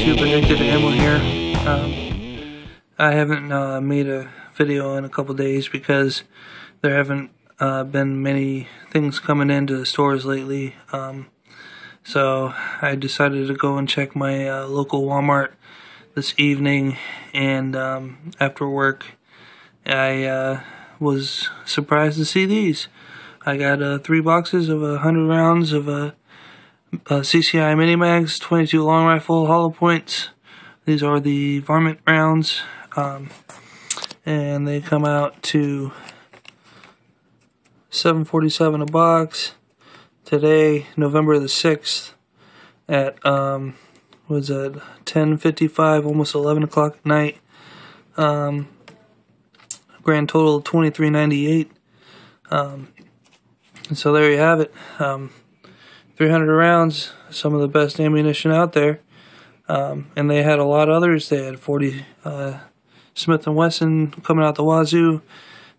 YouTube, Addicted Ammo here. I haven't made a video in a couple days because there haven't been many things coming into the stores lately. So I decided to go and check my local Walmart this evening, and after work I was surprised to see these. I got 3 boxes of 100 rounds of CCI Mini Mags, 22 long rifle hollow points. These are the varmint rounds, and they come out to $7.47 a box. Today, November the 6th, at was it 10:55, almost 11 o'clock at night. Grand total of $23.98. So there you have it. 300 rounds, some of the best ammunition out there. And they had a lot of others. They had 40 Smith & Wesson coming out the wazoo.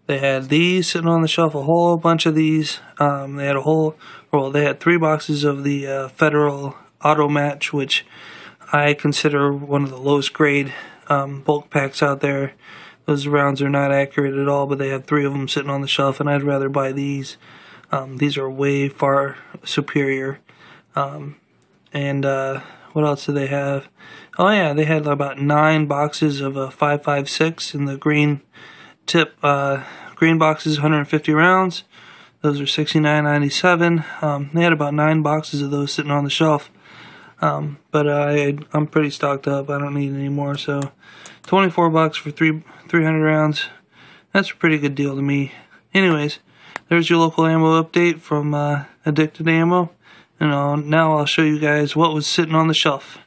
They had these sitting on the shelf, a whole bunch of these. They had 3 boxes of the Federal Auto Match, which I consider one of the lowest grade bulk packs out there. Those rounds are not accurate at all, but they had 3 of them sitting on the shelf, and I'd rather buy these. These are way far superior. And what else do they have? Oh yeah, they had about 9 boxes of a 5.56 in the green tip. Green boxes, 150 rounds. Those are $69.97. They had about 9 boxes of those sitting on the shelf. But I'm pretty stocked up. I don't need any more. So, $24 for 300 rounds. That's a pretty good deal to me. Anyways, there's your local ammo update from Addicted Ammo. And now I'll show you guys what was sitting on the shelf.